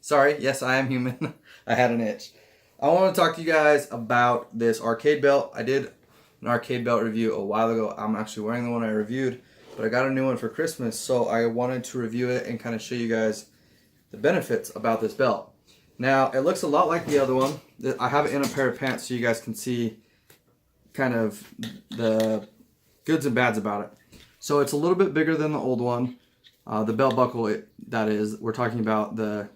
Sorry, yes, I am human. I had an itch. I want to talk to you guys about this arcade belt. I did an arcade belt review a while ago. I'm actually wearing the one I reviewed, but I got a new one for Christmas, so I wanted to review it and kind of show you guys the benefits about this belt. Now, it looks a lot like the other one. I have it in a pair of pants so you guys can see kind of the goods and bads about it. So it's a little bit bigger than the old one. The belt buckle, that is, we're talking about the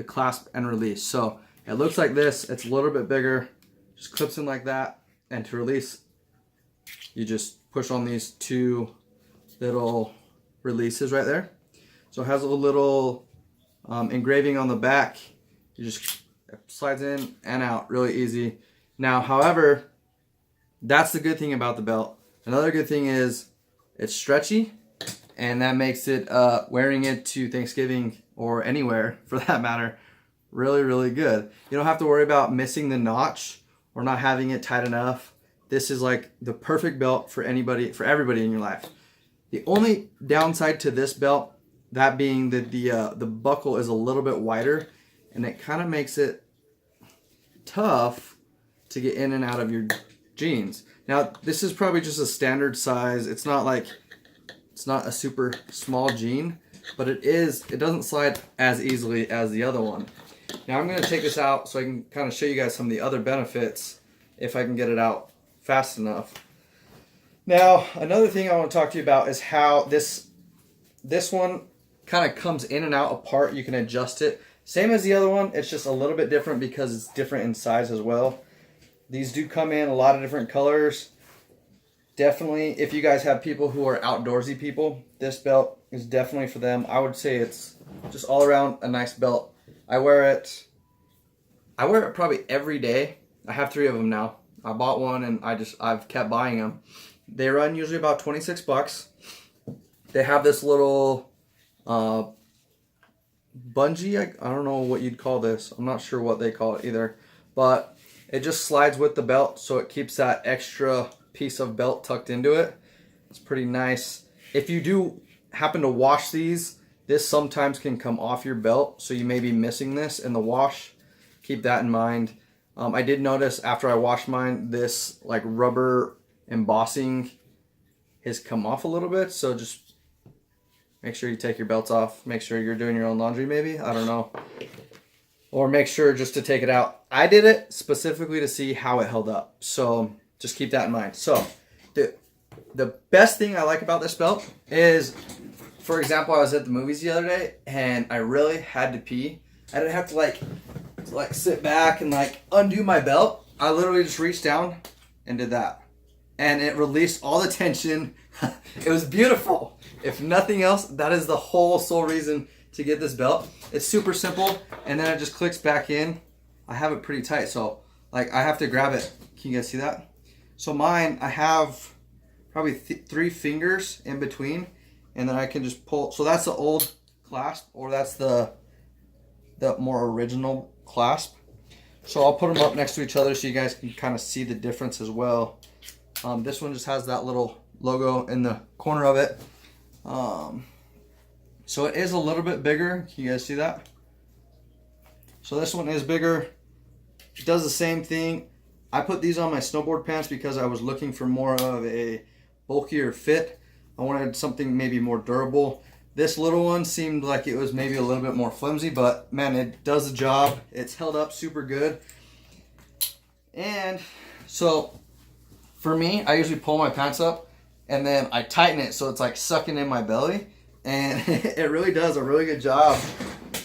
clasp and release. So it looks like this. It's a little bit bigger. Just clips in like that. And to release, you just push on these two little releases right there. So it has a little engraving on the back. You just slides in and out really easy. Now, however, that's the good thing about the belt. Another good thing is it's stretchy, and that makes it wearing it to Thanksgiving or anywhere for that matter really, really good. You don't have to worry about missing the notch or not having it tight enough. This is like the perfect belt for anybody, for everybody in your life. The only downside to this belt, that being that the buckle is a little bit wider, and it kind of makes it tough to get in and out of your jeans. Now, this is probably just a standard size. It's not a super small jean, but it doesn't slide as easily as the other one. Now I'm going to take this out so I can kind of show you guys some of the other benefits if I can get it out fast enough. Now, another thing I want to talk to you about is how this one kind of comes in and out apart. You can adjust it. Same as the other one, it's just a little bit different because it's different in size as well. These do come in a lot of different colors. Definitely, if you guys have people who are outdoorsy people, this belt is definitely for them. I would say it's just all around a nice belt. I wear it probably every day. I have 3 of them now. I bought one and I've kept buying them. They run usually about 26 bucks. They have this little bungee, I don't know what you'd call this. I'm not sure what they call it either. But it just slides with the belt, so it keeps that extra piece of belt tucked into it. It's pretty nice. If you do happen to wash these, this sometimes can come off your belt, so you may be missing this in the wash. Keep that in mind. I did notice after I washed mine, this like rubber embossing has come off a little bit, so just make sure you take your belts off. Make sure you're doing your own laundry maybe. I don't know. Or make sure just to take it out. I did it specifically to see how it held up. So just keep that in mind. So the best thing I like about this belt is, for example, I was at the movies the other day and I really had to pee. I didn't have to like sit back and like undo my belt. I literally just reached down and did that. And it released all the tension. It was beautiful. If nothing else, that is the whole sole reason to get this belt. It's super simple, and then it just clicks back in. I have it pretty tight, so like I have to grab it. Can you guys see that? So mine, I have probably 3 fingers in between, and then I can just pull. So that's the old clasp, or that's the more original clasp. So I'll put them up next to each other so you guys can kind of see the difference as well. This one just has that little logo in the corner of it. So it is a little bit bigger. Can you guys see that? So this one is bigger. It does the same thing. I put these on my snowboard pants because I was looking for more of a bulkier fit. I wanted something maybe more durable. This little one seemed like it was maybe a little bit more flimsy, but man, it does the job. It's held up super good. And so for me, I usually pull my pants up and then I tighten it so it's like sucking in my belly. And it really does a really good job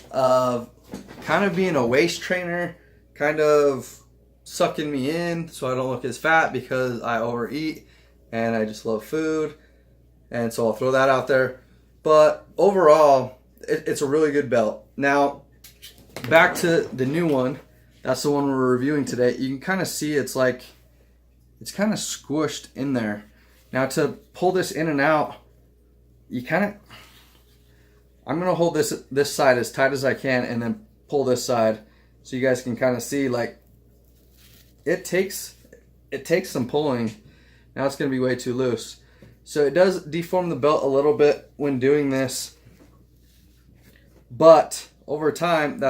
of kind of being a waist trainer, kind of sucking me in so I don't look as fat because I overeat and I just love food. And so I'll throw that out there. But overall, it's a really good belt. Now, back to the new one. That's the one we're reviewing today. You can kind of see it's kind of squished in there. Now to pull this in and out, I'm going to hold this side as tight as I can and then pull this side so you guys can kind of see, like, it takes some pulling. Now it's going to be way too loose. So it does deform the belt a little bit when doing this, but over time,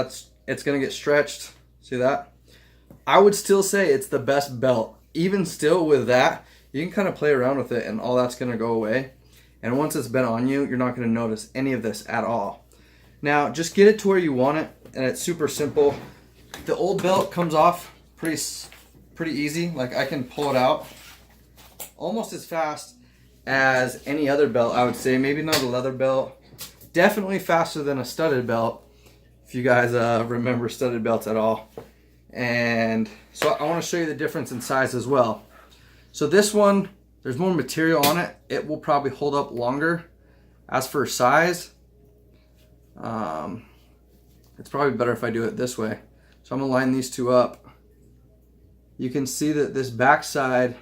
it's going to get stretched. See that? I would still say it's the best belt. Even still with that, you can kind of play around with it and all that's going to go away. And once it's been on you, you're not going to notice any of this at all. Now, just get it to where you want it, and it's super simple. The old belt comes off pretty easy. Like, I can pull it out almost as fast as any other belt, I would say. Maybe not a leather belt. Definitely faster than a studded belt, if you guys remember studded belts at all. And so I want to show you the difference in size as well. So this one, there's more material on it. It will probably hold up longer. As for size, it's probably better if I do it this way. So I'm gonna line these two up. You can see that this back side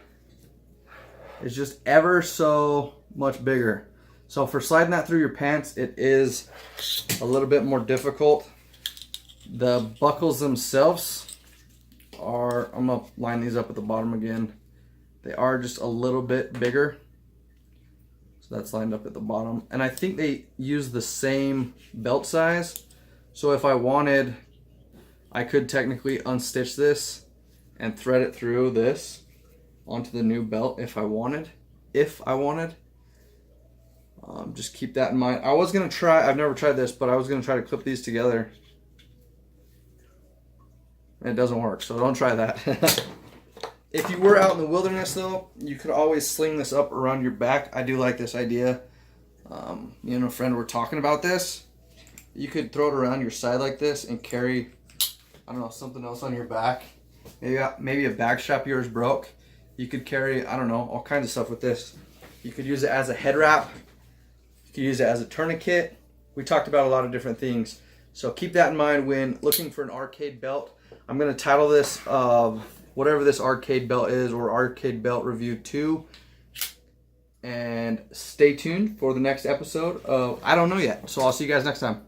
is just ever so much bigger. So for sliding that through your pants, it is a little bit more difficult. The buckles themselves are, I'm gonna line these up at the bottom again. They are just a little bit bigger. So that's lined up at the bottom. And I think they use the same belt size. So if I wanted, I could technically unstitch this and thread it through this onto the new belt if I wanted. Just keep that in mind. I was gonna try, I've never tried this, but I was gonna try to clip these together. It doesn't work, so don't try that. If you were out in the wilderness though, you could always sling this up around your back. I do like this idea. Me and a friend were talking about this. You could throw it around your side like this and carry, I don't know, something else on your back. Maybe a bag strap of yours broke. You could carry, I don't know, all kinds of stuff with this. You could use it as a head wrap. You could use it as a tourniquet. We talked about a lot of different things. So keep that in mind when looking for an arcade belt. I'm going to title this whatever this arcade belt is, or Arcade Belt Review 2. And stay tuned for the next episode of I don't know yet. So I'll see you guys next time.